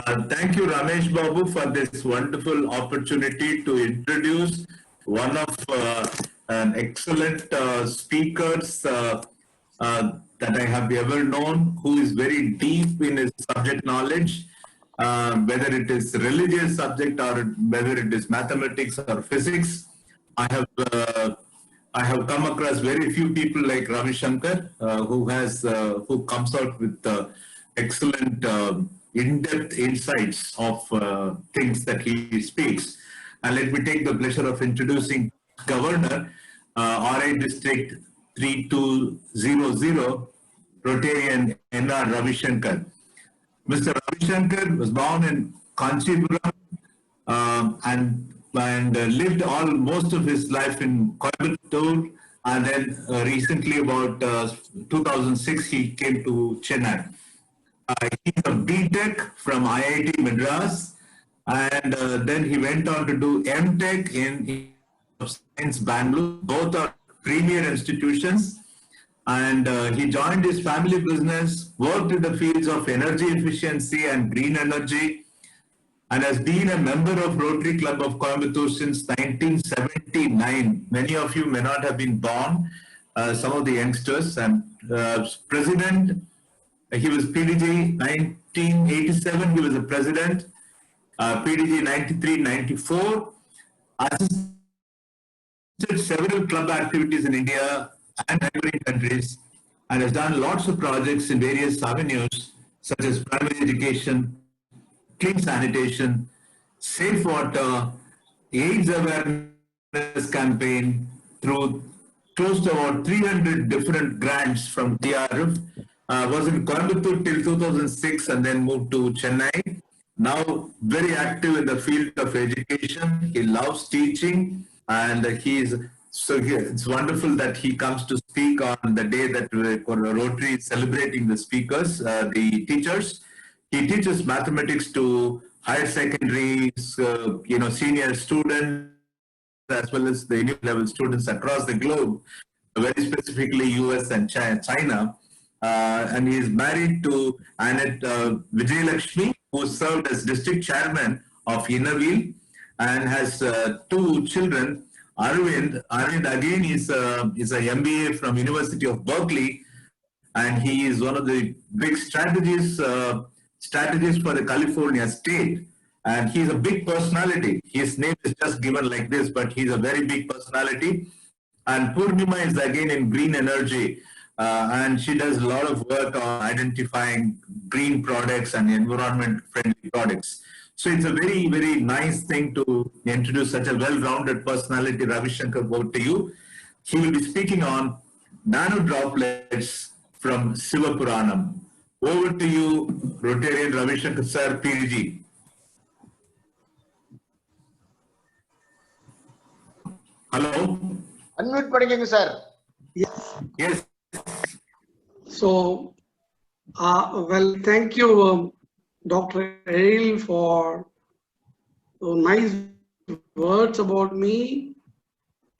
Thank you, Ramesh Babu, for this wonderful opportunity to introduce one of an excellent speakers that I have ever known, who is very deep in his subject knowledge, whether it is religious subject or whether it is mathematics or physics. I have uh, I have come across very few people like Ravi Shankar, who comes out with excellent in-depth insights of things that he speaks. And let me take the pleasure of introducing Governor, RI District 3200, Rotarian N.R. Ravi Shankar. Mr. Ravi Shankar was born in Kanchipuram and lived all most of his life in Coimbatore, and then recently about 2006 he came to Chennai. He's a BTech from IIT Madras, and then he went on to do MTech in Science Bangalore. Both are premier institutions, and he joined his family business, worked in the fields of energy efficiency and green energy, and has been a member of Rotary Club of Coimbatore since 1979. Many of you may not have been born, some of the youngsters, and president, he was PDG 1987, he was the president, PDG 93-94, assisted several club activities in India and neighboring countries, and has done lots of projects in various avenues such as primary education, clean sanitation, safe water, AIDS awareness campaign through close to about 300 different grants from TRF. Was in Coimbatore till 2006 and then moved to Chennai. Now very active in the field of education. He loves teaching, and it's wonderful that he comes to speak on the day that Rotary is celebrating the speakers, the teachers. He teaches mathematics to higher secondary, senior students, as well as the university level students across the globe, very specifically US and China. And he is married to Annette Vijayalakshmi, who served as district chairman of Innerville and has two children. Arvind again is a MBA from University of Berkeley, and he is one of the big strategists for the California state. And he's a big personality. His name is just given like this, but he's a very big personality. And Purnima is again in green energy, and she does a lot of work on identifying green products and environment-friendly products. So it's a very, very nice thing to introduce such a well-rounded personality, Ravi Shankar, over to you. He will be speaking on nano droplets from Sivapuranam. Over to you, Rotarian Ravi Shankar sir, PG. Hello? Unmute padikenge, sir. Yes. So, well, thank you, Dr. Eril, for nice words about me.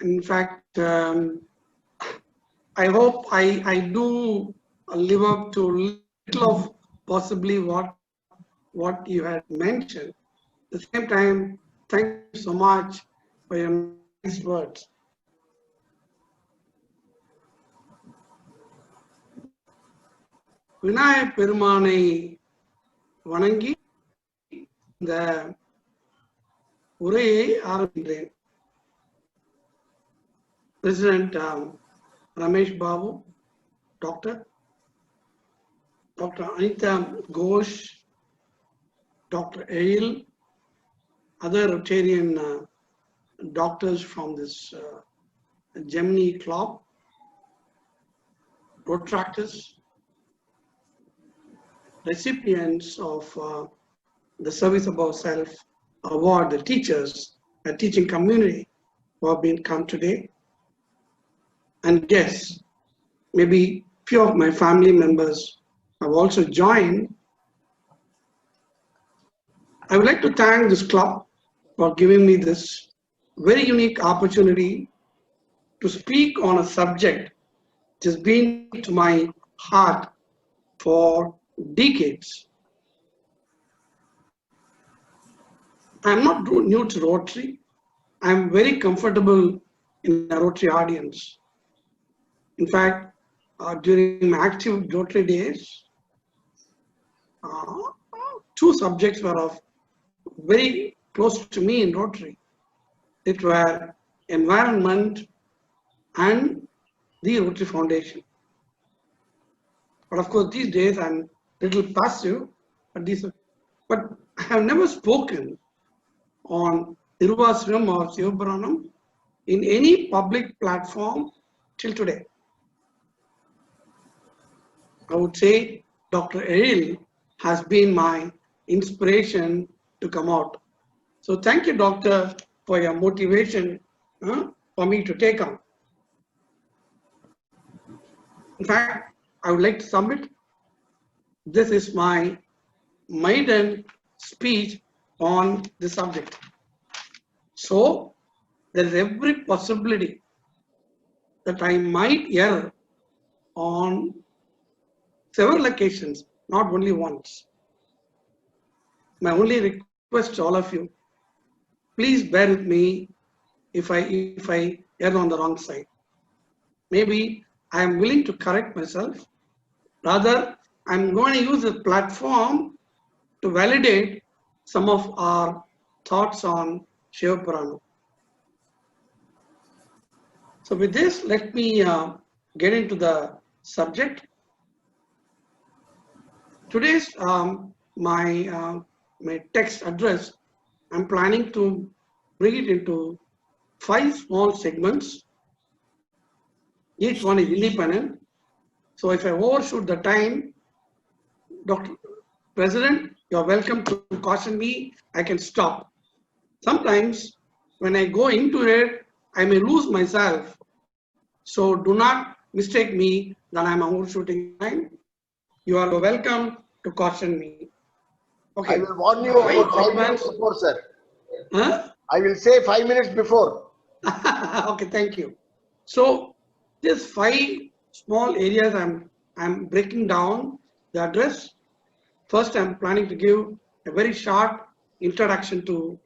In fact, I hope I do live up to little of possibly what you had mentioned. At the same time, thank you so much for your nice words. விநாயகப் பெருமானை வணங்கி இந்த உரையை ஆரம்பிக்கிறேன். President Ramesh Babu, Dr. Anita Ghosh, Dr. Eril, other Rotarian doctors from this Gemini Club, protractors, recipients of the Service Above Self Award, the teachers, a teaching community who have been come today, and guests. Maybe few of my family members have also joined. I would like to thank this club for giving me this very unique opportunity to speak on a subject which has been to my heart for decades. I'm not new to Rotary. I'm very comfortable in a Rotary audience. In fact, during my active Rotary days, two subjects were of very close to me in Rotary. It were environment and the Rotary Foundation. But of course, these days I'm a little passive, but I have never spoken on Tiruvasram or Sivapuranam in any public platform till today. I would say Dr. Eril has been my inspiration to come out. So thank you, Doctor, for your motivation for me to take on. In fact, I would like to submit, this is my maiden speech on the subject. So there is every possibility that I might err on several occasions, not only once. My only request to all of you, please bear with me if I err on the wrong side. Maybe I am willing to correct myself. Rather, I'm going to use this platform to validate some of our thoughts on Sivapuranam. So with this, let me get into the subject. Today's my text address, I'm planning to bring it into 5 small segments. Each one is independent. So if I overshoot the time, Dr. President, you're welcome to caution me. I can stop. Sometimes when I go into it, I may lose myself. So do not mistake me that I'm overshooting time. You are welcome to caution me. Okay. I will warn you about 5 minutes before, sir. Huh? I will say 5 minutes before. Okay, thank you. So these 5 small areas I'm breaking down the address. First, I'm planning to give a very short introduction to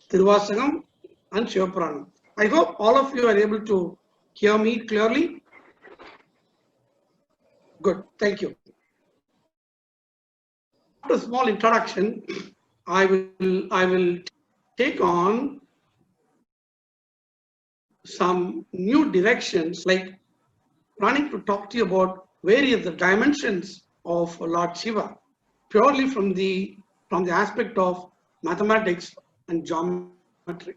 Tiruvasagam and Sivapuranam. I hope all of you are able to hear me clearly. Good, thank you. After a small introduction, I will take on some new directions, like planning to talk to you about various dimensions of Lord Shiva, purely from the aspect of mathematics and geometry.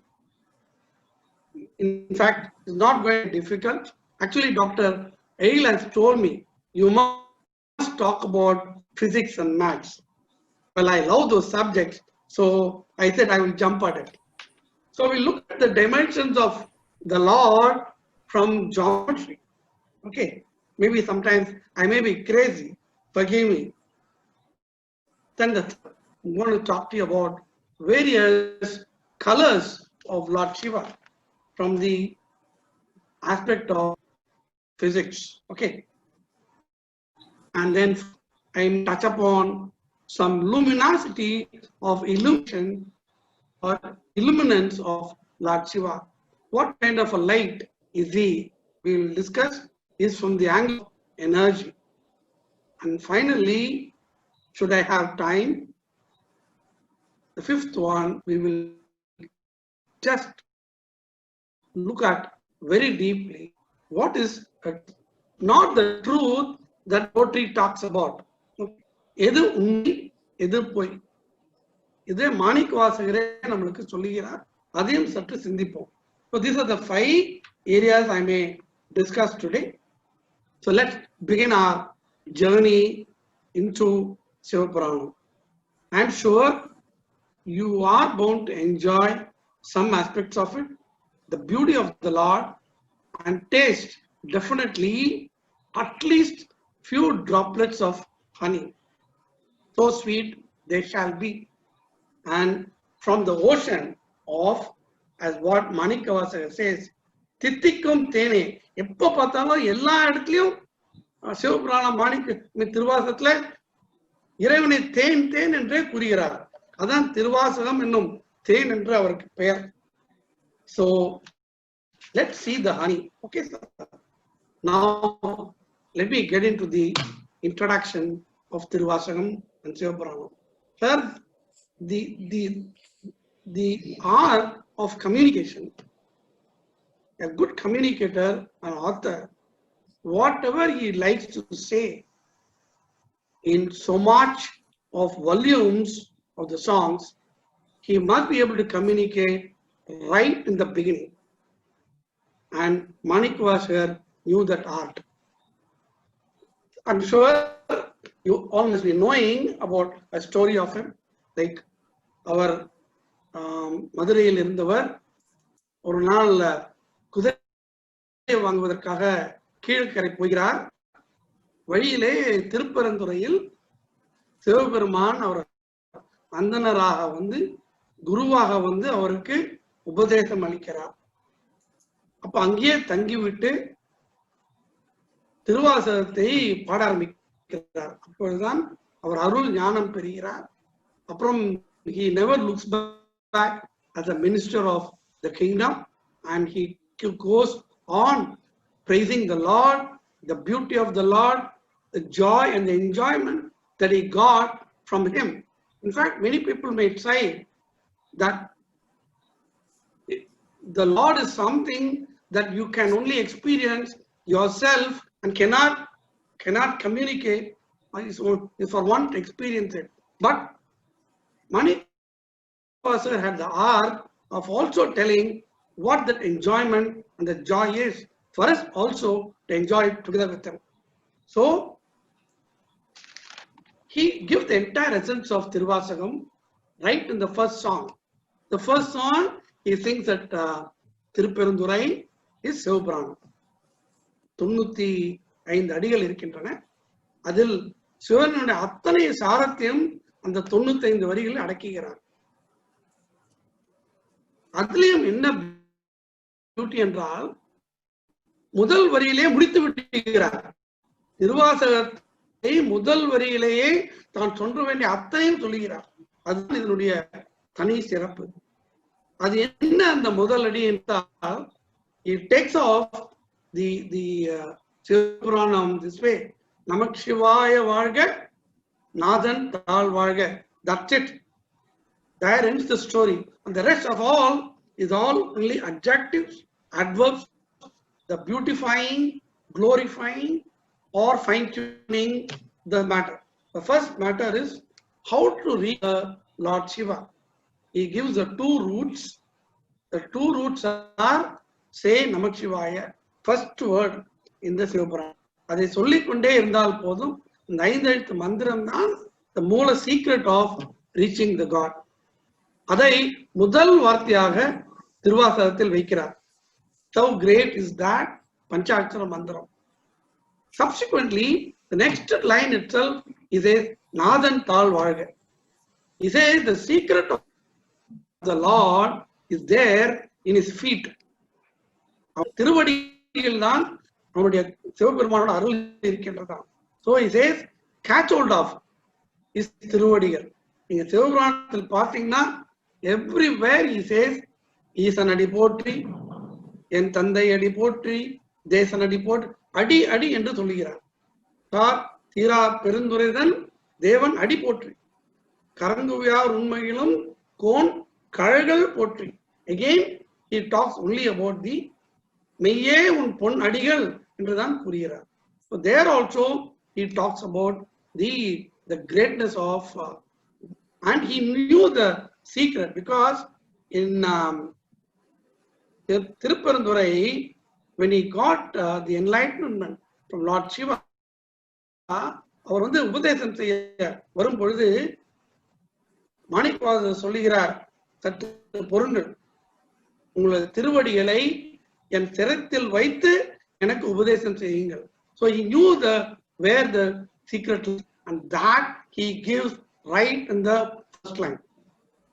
In fact, it's not going to be difficult. Actually, Dr. Eril has told me, you must talk about physics and maths. Well, I love those subjects, so I said I will jump at it. So we look at the dimensions of the Lord from geometry. Okay, maybe sometimes I may be crazy, forgive me. Then I'm going to talk to you about various colors of Lord Shiva from the aspect of physics. Okay, and then I touch upon some luminosity of illumination or illuminance of Lord Shiva. What kind of a light is he? We will discuss is from the angle of energy. And finally, should I have time, the 5th one, we will just look at very deeply what is not the truth that Rotary talks about. எது உண்மை எது பொய் இதே மாணிக்க வாசகரே நமக்கு சொல்லுகிறார், அதையும் சற்று சிந்திப்போம். So these are the 5 areas I may discuss today. So let's begin our journey into Sivapuranam. I'm sure you are bound to enjoy some aspects of it, the beauty of the Lord, and taste definitely at least few droplets of honey. So sweet they shall be. And from the ocean of, as what Manikavasagar says, தித்திக்கும் தேனே, எப்போ பார்த்தாலும் எல்லா இடத்துலையும் சிவபுராணம் மாணிக்க திருவாசகத்துல இறைவனை தேன் தேன் என்றே கூறுகிறார். அதான் திருவாசகம் என்னும் தேன் என்று அவருக்கு பெயர். So let's see the honey. Okay, sir. Now let me get into the introduction of Tiruvasagam and Sivapuranam. Sir, the art of communication. A good communicator, an author, whatever he likes to say in so much of volumes of the songs, he must be able to communicate right in the beginning. And Manikvasagar knew that art. I'm sure you all must be knowing about a story of him, like our மதுரையில் இருந்தவர் ஒரு நாள் குதிரை வாங்குவதற்காக கீழ்கரை போகிறார். வழியிலே திருப்பரந்துறையில் சிவபெருமான் அவர் அந்தனராக வந்து குருவாக வந்து அவருக்கு உபதேசம் அளிக்கிறார். அப்ப அங்கேயே தங்கிவிட்டு திருவாசகத்தை பாட ஆரம்பிக்கிறார். அப்பொழுதுதான் அவர் அருள் ஞானம் பெறுகிறார். அப்புறம் he never looks back as a minister of the kingdom, and he goes on praising the Lord, the beauty of the Lord, the joy and the enjoyment that he got from him. In fact, many people may say that the Lord is something that you can only experience yourself and cannot communicate for one to experience it. But Manikvasagar had the art of also telling what that enjoyment and the joy is for us also to enjoy it together with him. So he gives the entire essence of Tiruvasagam right in the first song. The first song, he thinks that Tirupperundurai is Sivapuranam. 95 அடிகள் இருக்கின்றன. அதில் சிவனுடைய அத்தனை சாரத்தையும் அந்த 95 வரிகளில் அடக்குகிறார். அதுலயும் என்ன beauty என்றால் முதல் வரியிலே முடித்து விட்டுகிறார். திருவாசகத்தை முதல் வரியிலேயே தான் சொல்ல வேண்டிய அத்தனையும் சொல்லுகிறார். அதுதான் இதனுடைய தனி சிறப்பு. அது என்ன அந்த முதல் அடி என்றால், it takes off the Sivapuranam this way. நமக் சிவாய வாழ்க, நாதன் தாழ் வாழ்க. That's it. There ends the story. And the rest of all is all only adjectives, adverbs, the beautifying, glorifying, or fine-tuning the matter. The first matter is how to read Lord Shiva. He gives the two roots. The two roots are say Namak Shivaya, first word in the Sivapuranam. அதை சொல்லிக்கொண்டே இருந்தால் போதும். இந்த 5 எழுத்து மந்திரம் தான் the மூல secret of reaching the God. அதை முதல் வார்த்தையாக திருவாசகத்தில் வைக்கிறார். How great is that Panchakshara மந்திரம். Subsequently, the next line itself is a நாதன் தாழ் வாழ்க. He says the secret of the Lord is there in his feet. திருவடியில் தான் நம்முடைய சிவபெருமானோட அருள் இருக்கின்றதா. So he says catch hold of his திருவடிகள். நீங்க சிவபுராணத்தில் பார்த்தீங்கன்னா everywhere he says ஈசன் அடி போற்றி, என் தந்தை அடி போற்றி, தேசன் அடி போற்றி, அடி அடி என்று சொல்லுகிறார். தீரா பெருந்துரைதன் தேவன் அடி போற்றி, கரங்குவியார் உண்மையிலும் கோன் கழல்கள் போற்றி. Again he talks only about the மெய்யே உன் பொன் அடிகள் என்றுதான் கூறுகிறார். So there also he talks about the greatness of and he knew the secret because in Tirupperundurai, when he got the enlightenment from Lord Shiva, அவர் வந்து உபதேசம் செய்ய வரும் பொழுது மாணிக்கவாசகர் சொல்லுகிறார், சற்று பொருங்கள், உங்களது திருவடிகளை என் சிரத்தில் வைத்து எனக்கு உபதேசம் செய்யுங்கள். So he knew where the secret is, and that he gives right in the first line.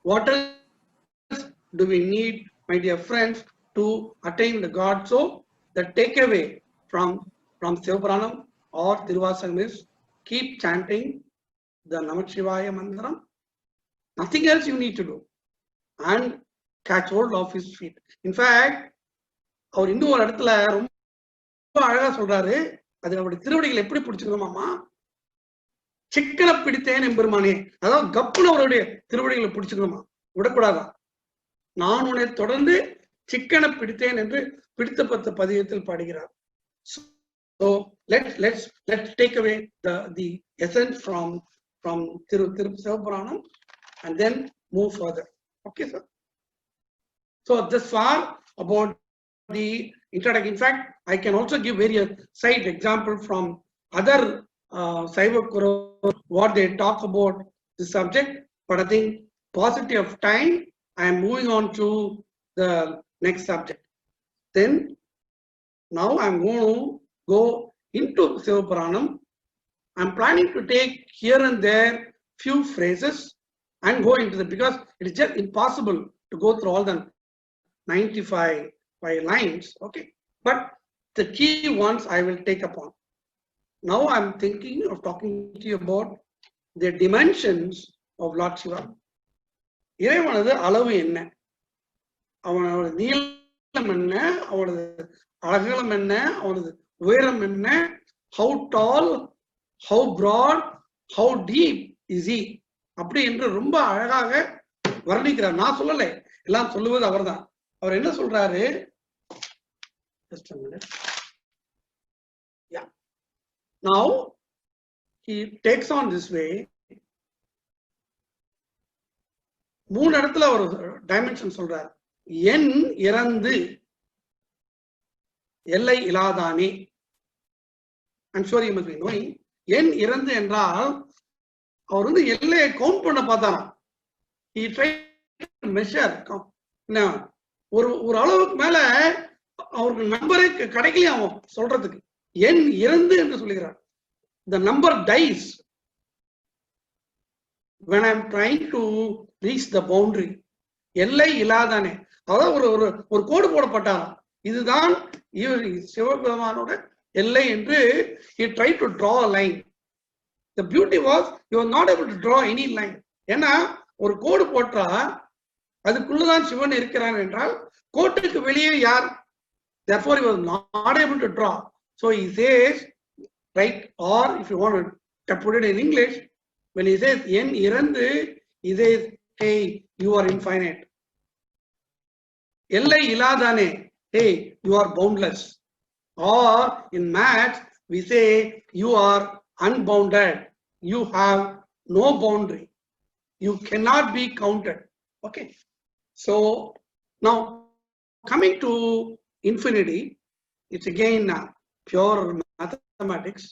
What else do we need, my dear friends, to attain the God? So the takeaway from Sivapuranam or Tiruvasagam is keep chanting the Namak Shivaya Mandaram. Nothing else you need to do. and catch hold of his feet. In fact, அவர் இன்னும் ஒரு இடத்துல ரொம்ப அழகா சொல்றாரு, அது அவருடைய திருவடிகளை எப்படி பிடிச்சிருந்தோமாமா, சிக்கன பிடித்தேன் எம்பெருமானே, அதாவது கப்புன்னு அவருடைய திருவடிகளை பிடிச்சிருந்தோமா, விடக்கூடாதான். நான் உன்னை தொடர்ந்து சிக்கன பிடித்தேன் என்று பிடித்தப்பட்ட பதியத்தில் பாடுகிறார். So let's take away the essence from Sivapuranam and then move further. Okay, sir. So this far about the introduction. In fact, I can also give various side example from other Saiva Guru, what they talk about the subject. But I think paucity of time, I am moving on to the next subject. Then now I'm going to go into Sivapuranam. I'm planning to take here and there few phrases and go into the, because it is just impossible to go through all the 95 lines. Okay, but the key ones I will take upon. Now I'm thinking of talking to you about the dimensions of Lord Shiva. இறைவனது அளவு என்ன, அவனோட நீளம் என்ன, அவனது அகலம் என்ன, அவனது உயரம் என்ன, how tall, how broad, how deep is he, அப்படி என்று ரொம்ப அழகாக வர்ணிக்கிறார். நான் சொல்லலை, எல்லாம் சொல்லுவது அவர்தான். அவர் என்ன சொல்றாரு, just a minute. Yeah, now he takes on this way. மூணு இடத்துல ஒரு டைமென்ஷன் சொல்றார். என் இறந்து எல்லை இலாதானே. I'm sure you must be knowing. என் இறந்து என்றால் அவர் வந்து எல்லையை கவுண்ட் பண்ண பார்த்தாராம். He tried to measure. ஒரு அளவுக்கு மேல அவருக்கு நம்பரே கிடைக்கலையே அவன் சொல்றதுக்கு. என் இறந்து என்று சொல்லுகிறார். The number dies when I am trying to reach the boundary. எல்லை இல்லாதானே, அதாவது ஒரு கோடு போடப்பட்டாராம். இதுதான் சிவபெருமானோட எல்லை என்று he tried to draw a line. The beauty was he was not able to draw any line. ஏன்னா ஒரு கோடு போட்டா அதுக்குள்ளதான் சிவன் இருக்கிறான் என்றால் கோட்டுக்கு வெளியே யார்? Therefore he was not able to draw. So he says, right, or if you want to put it in English, when he says en irandu, he says, hey, you are infinite. Ellai iladane, hey, you are boundless. Or in maths we say you are unbounded, you have no boundary, you cannot be counted. Okay, so now coming to infinity, it's again pure mathematics.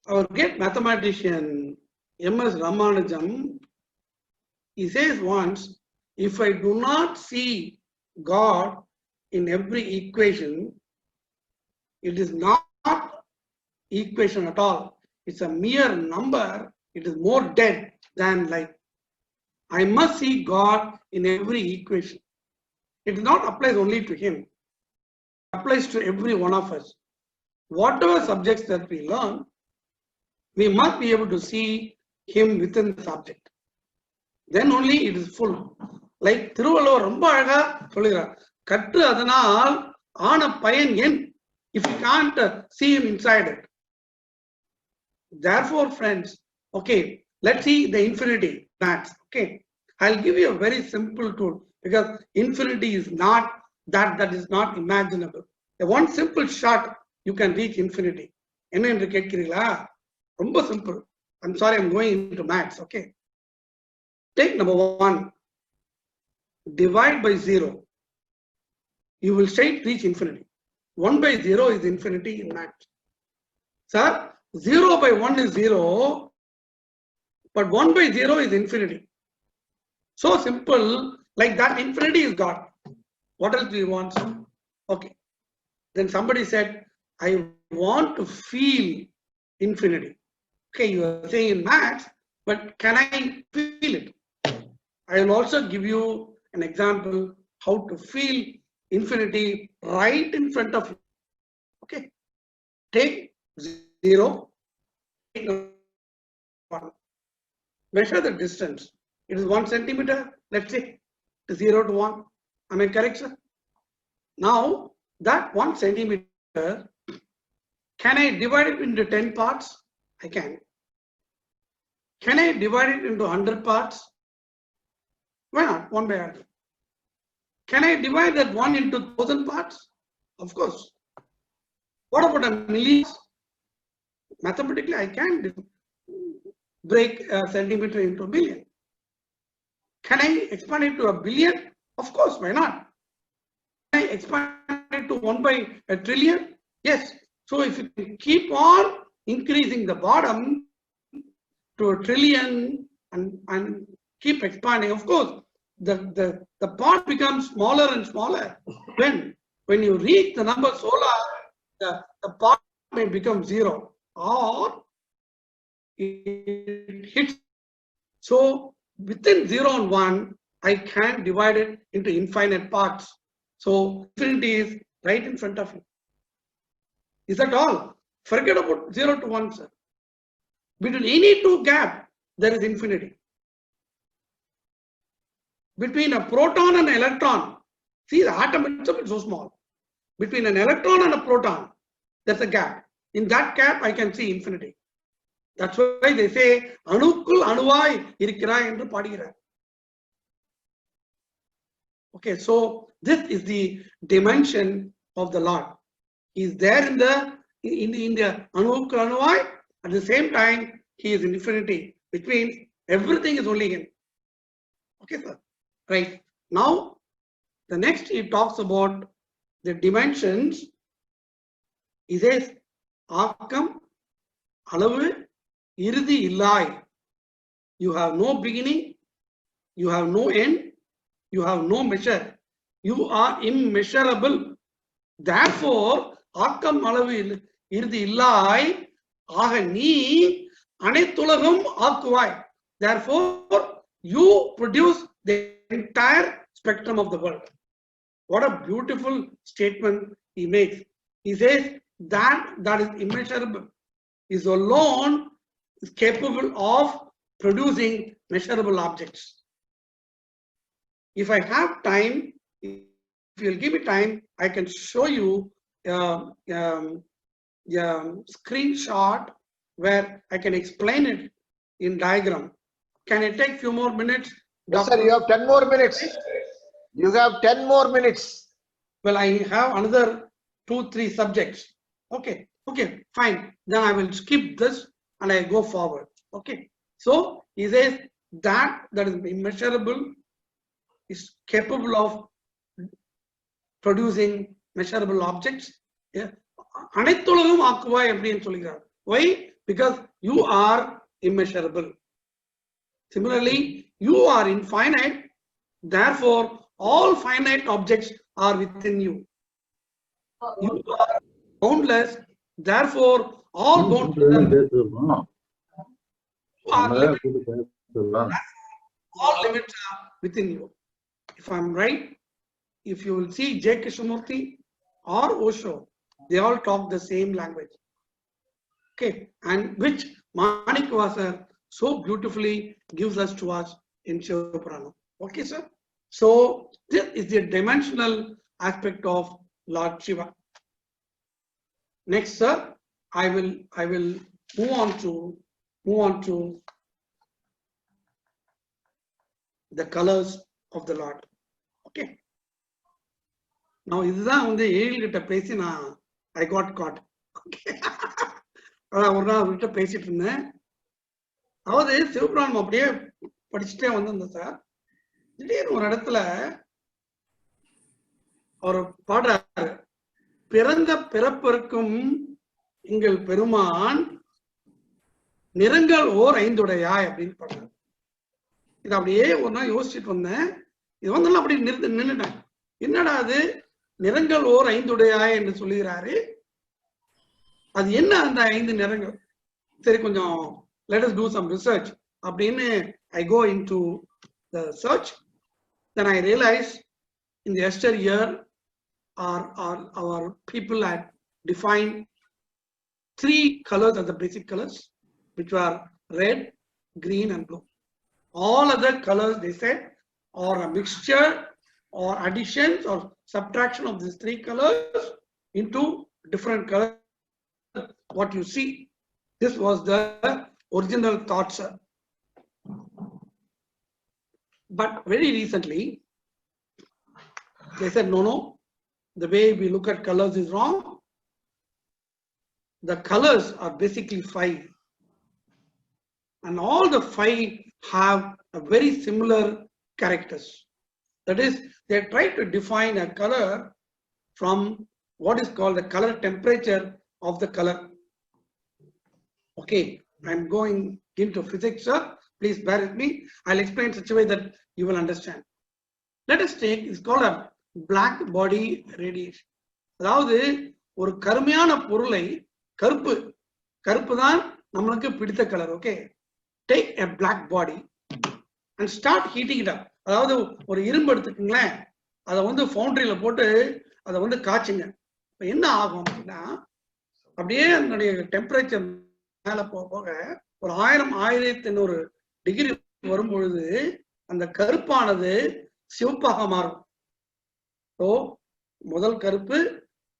Our great mathematician M.S. Ramanujam, he says once, if I do not see God in every equation, it is not equation at all. It's a mere number. It is more dead than life. I must see God in every equation. It does not apply only to him. It applies to every one of us. Whatever subjects that we learn, we must be able to see him within the subject. Then only it is full. Like Thiruvalluvar ரொம்ப அழகா சொல்லுகிறார், கற்று அதனால் ஆன பயன் என், if you can't see him inside it. Therefore, friends, okay, let's see the infinity maths. Okay, I'll give you a very simple tool, because infinity is not that is not imaginable. The one simple shot you can reach infinity. என்ன என்று கேட்கிறீங்களா? ரொம்ப simple. I'm sorry, I'm going into maths. Okay, take number 1, divide by 0. You will straight reach infinity. 1 by 0 is infinity in maths. Sir, 0 by 1 is 0, but 1 by 0 is infinity. So simple, like that, infinity is God. What else do you want? Okay, then somebody said, I want to feel infinity. Okay, you are saying in maths, but can I feel it? I will also give you an example how to feel infinity right in front of you. Okay, take 0, take 1, measure the distance. It is 1 centimeter, let's say 0 to 1. Am I correct, sir? Now that 1 centimeter, can I divide it into 10 parts? I can. Can I divide it into 100 parts? Why not? 1 by 100. Can I divide that 1 into 1,000 parts? Of course. What about a million? Mathematically, I can break a centimeter into a billion. Can I expand it to a billion? Of course, why not? Can I expand it to 1 by a trillion? Yes. So if you can keep on increasing the bottom to a trillion and keep expanding, of course, the part becomes smaller and smaller. When you reach the number solar, the part may become 0 or it hits. So within 0 and 1, I can divide it into infinite parts. So infinity is right in front of you. Is that all? Forget about 0 to 1, sir. Between any two gaps, there is infinity. Between a proton and an electron, see the atom itself is so small. Between an electron and a proton, there's a gap. In that gap, I can see infinity. That's why they say, Anukkul Anuvai Irikkirai endru paadigirar. Okay, so this is the dimension of the Lord. He is there in the Anukkul Anuvai. At the same time, he is in infinity, which means everything is only him. Okay, sir. Right. Now, the next he talks about the dimensions. He says, Akam, Alavu, Irudi Illai. You have no beginning, you have no end, you have no measure. You are immeasurable. Therefore, Akam, Alavu, Irudi Illai, Ahani, Anethulagam Akuvai. Therefore, you produce the entire spectrum of the world. What a beautiful statement he makes. He says that is immeasurable is alone is capable of producing measurable objects. If I have time, if you'll give me time, I can show you a screenshot where I can explain it in diagram. Can I take few more minutes? Yes, sir, you have 10 more minutes. You have 10 more minutes. Well, I have another 2-3 subjects. Okay, fine. Then I will skip this and I go forward. Okay. So he says that is immeasurable, is capable of producing measurable objects. Yeah. Why? Because you are immeasurable. Similarly, you are infinite. Therefore, all finite objects are within you. You are boundless. Therefore, all boundless are limited. All limits are within you. If I'm right, if you will see J. Krishnamurti or Osho, they all talk the same language. Okay, and which Manikvasar so beautifully gives us to us in Shiva Purana. Okay, sir. So this is the dimensional aspect of Lord Shiva. Next, sir, I will move on to the colors of the Lord. Okay. Now, I got caught. Okay. ஒரு நாள் அவர்கிட்ட பேசிட்டு இருந்தேன். அதாவது சிவபுராணம் அப்படியே படிச்சுட்டே வந்திருந்தேன் sir. திடீர்னு ஒரு இடத்துல அவர் பாடுறாரு, பிறந்த பிறப்பிற்கும் எங்கள் பெருமான் நிறங்கள் ஓர் ஐந்துடையாய் அப்படின்னு பாடுறாரு. இது அப்படியே ஒரு நாள் யோசிச்சுட்டு வந்தேன். இது வந்து அப்படி நின்றுட்டேன். என்னடா அது நிறங்கள் ஓர் ஐந்துடையாய் என்று சொல்லுகிறாரு. அது என்ன அந்த 5 நிறங்கள்? சரி கொஞ்சம் let us do some research அப்படின்னு I go into the search. Then I realize in the yesteryear our people had defined 3 colors as the basic colors, which were red, green and blue. All other colors, they said, are a mixture or additions or subtraction of these three colors into different colors. What you see, this was the original thought, sir. But very recently, they said, no, the way we look at colors is wrong. The colors are basically 5. And all the 5 have a very similar characters. That is, they try to define a color from what is called the color temperature of the color. Okay, I'm going into physics, sir. Please bear with me. I'll explain in such a way that you will understand. Let us take, it's called a black body radiation. அதாவது ஒரு கருமையான பொருளை கருப்பு தான் நம்மளுக்கு பிடித்த colour. Okay, take a black body and start heating it up. அதாவது ஒரு இரும்பு எடுத்துக்கங்களேன், அதை வந்து ஃபவுண்டரியில போட்டு அதை வந்து காய்ச்சுங்க. என்ன ஆகும் அப்படின்னா, அப்படியே அதனுடைய டெம்பரேச்சர் மேல போக ஒரு 1000-1500 டிகிரி வரும் பொழுது அந்த கருப்பானது சிவப்பாக மாறும். ஸோ முதல் கருப்பு,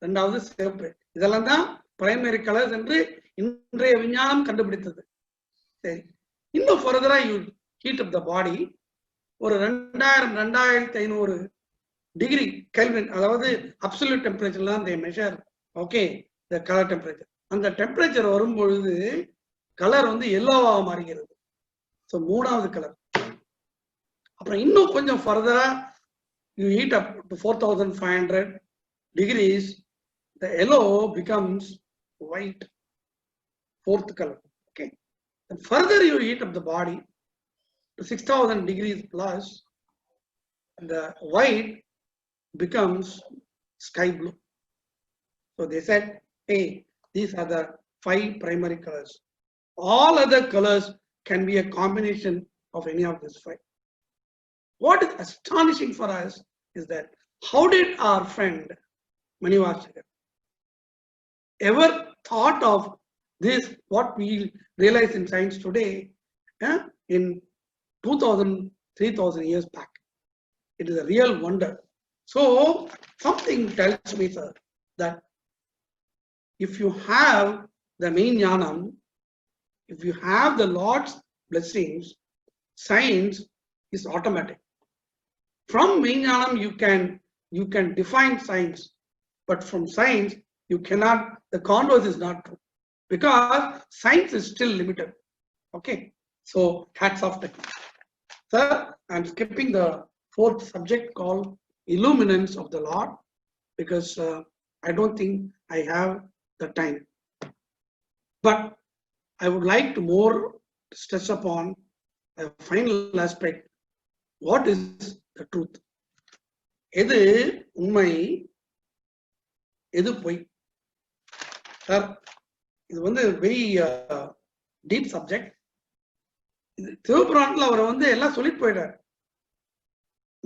இரண்டாவது சிவப்பு, இதெல்லாம் தான் பிரைமரி கலர்ஸ் என்று இன்றைய விஞ்ஞானம் கண்டுபிடித்தது. சரி, இன்னும் ஃபர்தரா you heat up the body, ஒரு 2000-2500 டிகிரி கெல்வின், அதாவது அப்சல்யூட் டெம்பரேச்சர்லாம் they measure. Okay, the colour temperature. அந்த டெம்பரேச்சர் வரும் பொழுது கலர் வந்து எல்லோவாக மாறுகிறது. ஸோ மூணாவது கலர். அப்புறம் இன்னும் கொஞ்சம் ஃபர்தரா you heat up to 4500 degrees, the yellow becomes white, fourth color. Okay, and further you heat up the body to 6000 degrees plus, the white becomes sky blue. So they said, hey, these are the 5 primary colors. All other colors can be a combination of any of these 5. What is astonishing for us is that how did our friend Manivarshakar ever thought of this, what we realize in science today, in 2000-3000 years back? It is a real wonder. So something tells me, sir, that if you have the main jnanam, if you have the Lord's blessings, science is automatic. From Vijnanam you can define science, but from science you cannot. The converse is not true, because science is still limited. Okay, so hats off to you, sir. I'm skipping the 4th subject called illuminance of the Lord, because I don't think I have the time. But I would like to more stress upon a final aspect. What is the truth? எது உண்மை, எது பொய்? Sir, இது வந்து very deep subject. சிவபுராணத்துல அவரை வந்து எல்லாம் சொல்லிட்டு போயிட்டார்.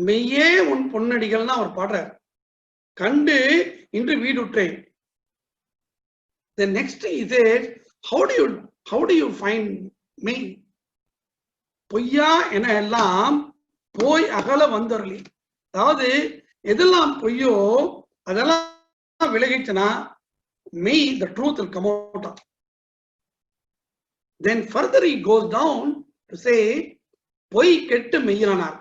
மெய்யே உன் பொன்னடிகள்னா அவர் பாடுறார். கண்டு இன்று வீடுற்றேன். The next he says, how do you find me? பொய்யா என எல்லாம் போய் அகல வந்தருளி. அதாவது எதெல்லாம் பொய்யோ அதெல்லாம் விலகிச்சுனா me, the truth will come out. Then further he goes down to say, பொய் கெட்டு மெய்யானார்.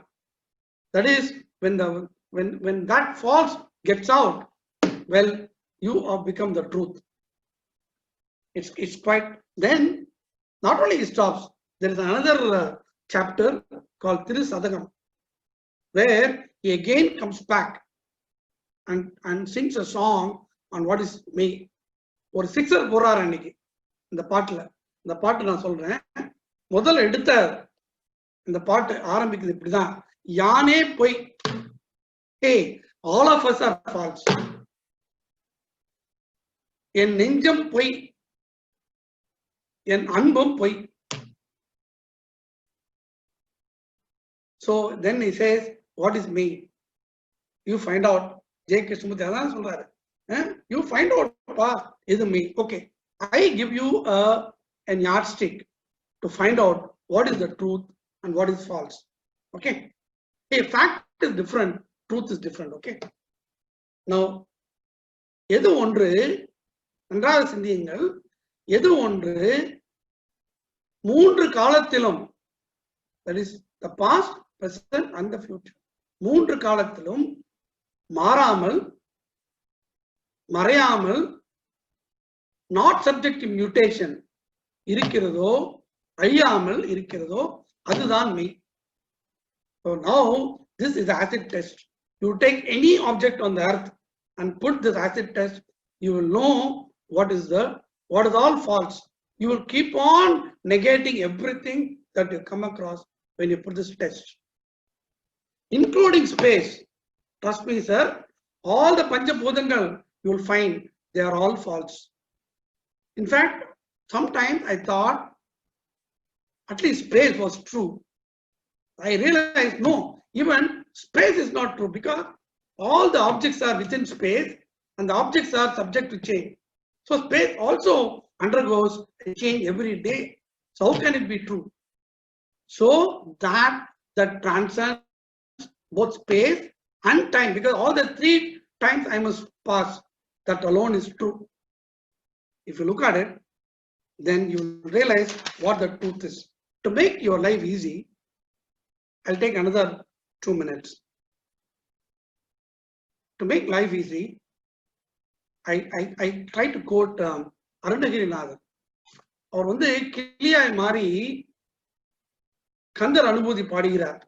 That is, when that false gets out, well, you have become the truth. It's quite. Then not only he stops, there is another chapter called Thirusadagam, where he again comes back and sings a song on what is me. ஒரு sixer போறார் அன்னைக்கு இந்த பாட்டுல. இந்த பாட்டு நான் சொல்றேன். முதல்ல எடுத்த இந்த பாட்டு ஆரம்பிக்குது இப்படிதான். யானே பொய், hey, all of us are false. என் நெஞ்சம் பொய், என் அன்பும் பொய். So then he says, what is me? You find out. J. Krishnamurti அதான் சொல்றாரு. You find out, pa, is me. Okay, I give you an yardstick to find out what is the truth and what is false. Okay. A fact is different, truth is different. Okay. Now, எது ஒன்று நன்றாக சிந்தியுங்கள். எது ஒன்று மூன்று காலத்திலும், that is the past, present and the future, மூன்று காலத்திலும் மாறாமல் மறையாமல் not subject to mutation இருக்கிறதோ அழியாமல் இருக்கிறதோ அதுதான் மெய். So now this is acid test. You take any object on the earth and put this acid test, you will know what is all false. You will keep on negating everything that you come across when you put this test, including space. Trust me, sir, all the Panchabhutangal you will find they are all false. In fact, sometimes I thought at least space was true. I realized no, even space is not true, because all the objects are within space and the objects are subject to change. So space also undergoes a change every day. So how can it be true? So that transcends both space and time, because all the three times I must pass, that alone is true. If you look at it, then you realize what the truth is. To make your life easy, I'll take another 2 minutes. To make life easy, I try to quote Arunagirinathar. அவர் வந்து கிளியாய் மாறி கந்தர் அனுபூதி பாடுகிறார்.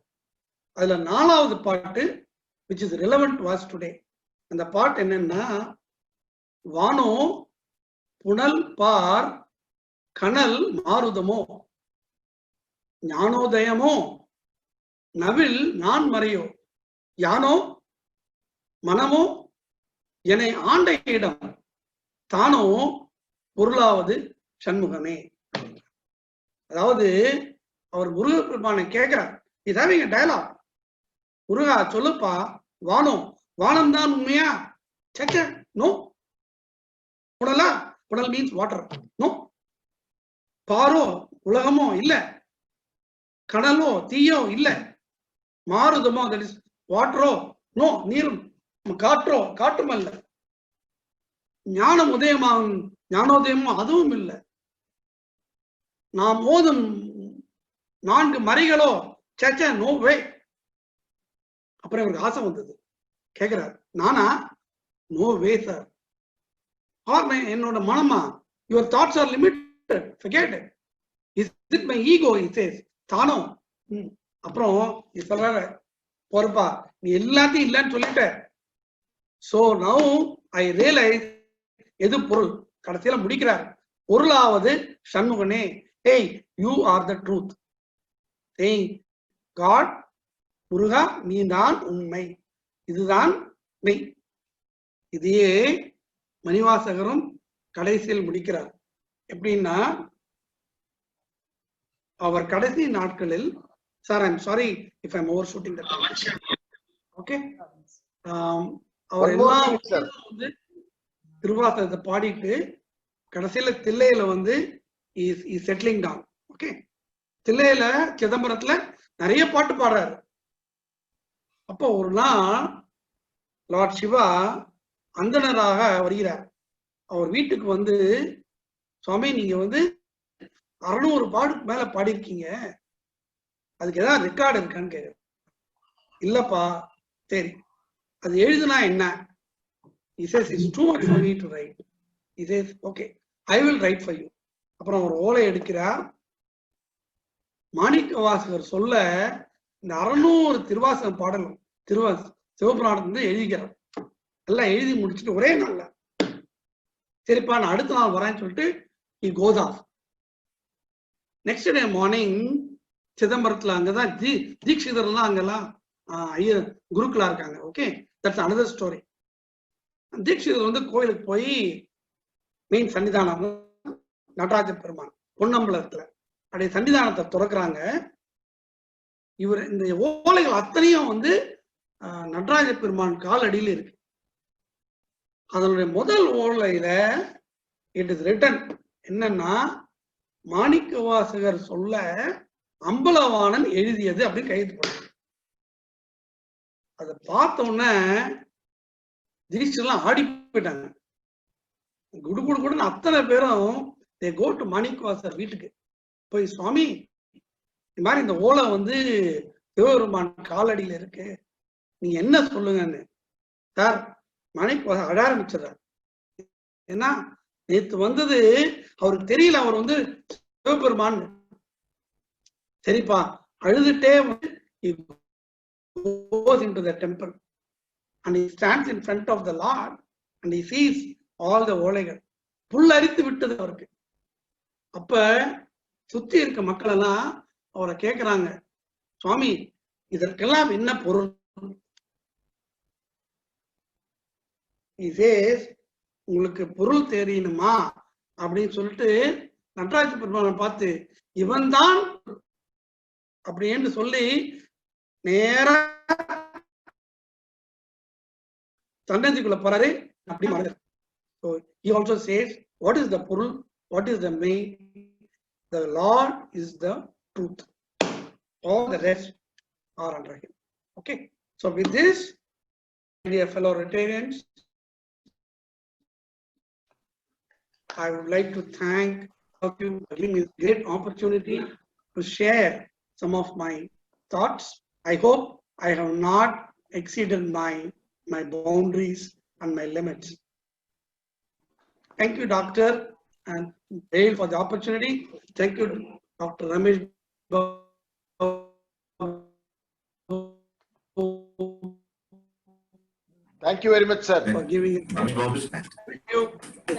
அதுல 4வது பாட்டு which is relevant to us today. அந்த பாட்டு என்னன்னா, வானோ புனல் பார் கனல் மாருதமோ ஞானோதயமோ நவில் நான் மறையோ யானோ மனமோ என்னை ஆண்ட இடம் தானோ பொருளாவது சண்முகமே. அதாவது அவர் முருகப்பெருமானை கேட்கிறார். Is having a dialogue. Muruga சொல்லுப்பா, வானம் வானம் தான் உண்மையா? சச்ச நோ. புனலா? புனல் மீன்ஸ் வாட்டர். நோ. பாரோ உலகமோ இல்ல. கனலோ தீயோ இல்ல. மாருதமோ தட் இஸ் வாட்டரோ நோ. நீரும் காற்றோ காற்றும் அல்ல. ஞானம் உதயமாகும் ஞானோதயமோ அதுவும் இல்லை. நாம் ஓதும் 4 மறைகளோ சேச்ச நோ வே. அப்புறம் இவருக்கு ஆசை வந்தது, கேட்கிறார், நானா? No way sir. என்னோட மனமா? Your thoughts are limited, forget it. Is it my ego? It says தானோ. அப்புறம் இது சொல்றாரு, பொறுப்பா நீ எல்லாத்தையும் இல்லைன்னு சொல்லிட்ட. சோ நவ் ஐ ரியலைஸ் எது பொருள். கடைசியில முடிக்கிறார், பொருளாவது சண்முகனே. Hey, you are the truth. Saying, God, முருகா நீ தான் உண்மை, இதுதான் மெய். இதையே மணிவாசகரும் கடைசியில் முடிக்கிறார். எப்படின்னா, அவர் கடைசி நாட்களில், sir I'm sorry if I'm over shooting the time. Okay, அவர் எல்லாம் வந்து திருவாசகத்தை பாடிட்டு கடைசியில தில்லையில வந்து செட்டிலிங் டவுன். ஓகே, தில்லையில சிதம்பரத்துல நிறைய பாட்டு பாடுறாரு. அப்போ ஒரு நாள் லார்ட் சிவா அந்தனராக வருகிறார். அவர் வீட்டுக்கு வந்து, சுவாமி நீங்க வந்து 600 பாட்டுக்கு மேல பாடிருக்கீங்க, அதுக்கு ஏதாவது ரெக்கார்டு இருக்கான்னு கேட்குற. இல்லப்பா. சரி, அது எழுதுனா என்ன? He says it's too much for me to write. He says okay, I will write for you. அப்புறம் ஒரு ஓலை எடுக்கிறார். மாணிக்கவாசகர் சொல்ல இந்த 600 திருவாசகம் பாடலும் சிவபுராணத்துல எழுதிக்கிறார். எல்லாம் எழுதி முடிச்சுட்டு ஒரே நாள்ல, சரிப்பா நான் அடுத்த நாள் வரேன்னு சொல்லிட்டு he goes off. Next day morning சிதம்பரத்துல, அங்கதான் தீட்சிதர்லாம் அங்கெல்லாம் ஐயர் குருக்களா இருக்காங்க. Okay, that's another story. தீட்சிதர் வந்து கோயிலுக்கு போய் மெயின் சன்னிதானம் நடராஜ பெருமான் பொன்னம்பலத்துல அப்படியே சன்னிதானத்தை துறக்கிறாங்க. இவர் இந்த ஓலைகள் அத்தனையும் வந்து நடராஜ பெருமான் கால் அடியில் இருக்கு. அதனுடைய முதல் ஓலையில இட் இஸ் ரிட்டன் என்னன்னா, மாணிக்க வாசகர் சொல்ல அம்பலவாணன் எழுதியது அப்படின்னு கையெழுத்து போட்டாங்க. அதை பார்த்த உடனே தீட்செல்லாம் ஆடி போயிட்டாங்க. குடுன்னு அத்தனை பேரும் கோ டு மாணிக்கவாசர் வீட்டுக்கு போய், சுவாமி இந்த மாதிரி இந்த ஓலை வந்து சிவபெருமான் காலடியில இருக்கு, நீங்க என்ன சொல்லுங்கன்னு. சார் மாணிக்கவாசர் அழ ஆரம்பிச்சிடறார். ஏன்னா நேத்து வந்தது அவருக்கு தெரியல அவர் வந்து சிவபெருமான். சரிப்பா, அழுதுட்டே he goes into the temple and he stands in front of the Lord and he sees all the ஓலைகள். புல் அரித்து விட்டது அவருக்கு. அப்ப சுத்தி இருக்க மக்கள் எல்லாம் அவரை கேட்கிறாங்க, சுவாமி இதற்கெல்லாம் என்ன பொருள்? He says, உங்களுக்கு பொருள் தெரியணுமா அப்படின்னு சொல்லிட்டு நடராஜ பெருமானை பார்த்து, இவன் தான் அப்படின்னு சொல்லி நேரா சன்னதிக்குள்ள போறாரு. அப்படி மாதிரி. So he also says, what is the பொருள்? What is the main? The Lord is the truth. All the rest are under him. Okay. So with this, dear fellow Rotarians, I would like to thank you for giving me this great opportunity to share some of my thoughts. I hope I have not exceeded my boundaries and my limits. Thank you, Doctor and Dale, for the opportunity. Thank you, Dr. Ramesh, Thank you very much, sir. for giving it. Thank you.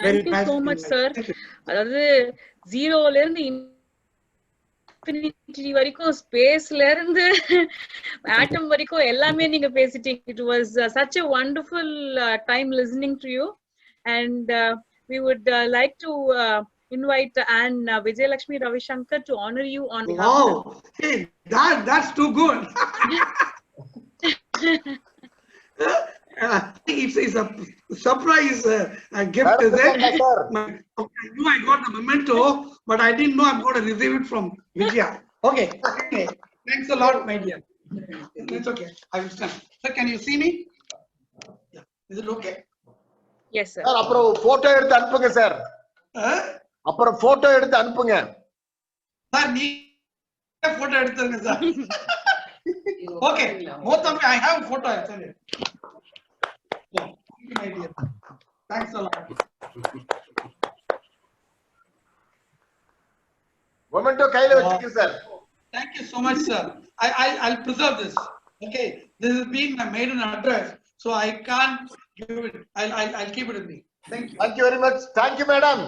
Thank you so much, sir. அதாவது ஜீரோல இருந்து infinity வரைக்கும், ஸ்பேஸ்ல இருந்து ஆட்டம் வரைக்கும் எல்லாமே நீங்க பேசிட்டீங்க. It was such a wonderful time listening to you, and we would like to invite Ann Vijayalakshmi Ravishankar to honor you on behalf. Wow, hey, that's too good. It's a surprise gift, is it? I knew I got the memento, but I didn't know I'm going to receive it from Vijaya. Okay, okay. Thanks a lot, my dear. It's okay. I will stand. Sir, can you see me? Yeah. Is it okay? Yes, sir. Sir அப்புறம் photo எடுத்து அனுப்புங்க sir. அப்புறம் photo எடுத்து அனுப்புங்க. Sir நீ photo எடுத்துங்க sir. Okay, both of you, I have photo. I'll send it. Yeah, thank you, my dear. Thanks a lot. Memento கையில வச்சுக்கங்க sir. Thank you so much, sir. I'll preserve this. Okay, this is being my maiden address, so I can't give it. I'll keep it with me. Thank you. Thank you very much. Thank you, madam.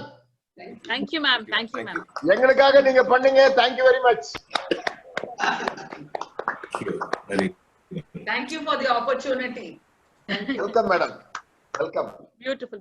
Thank you, ma'am. Thank you, ma'am. எங்களுக்காக நீங்க பண்ணீங்க. Thank you very much. Thank you for the opportunity. Welcome, madam. Welcome. Beautiful.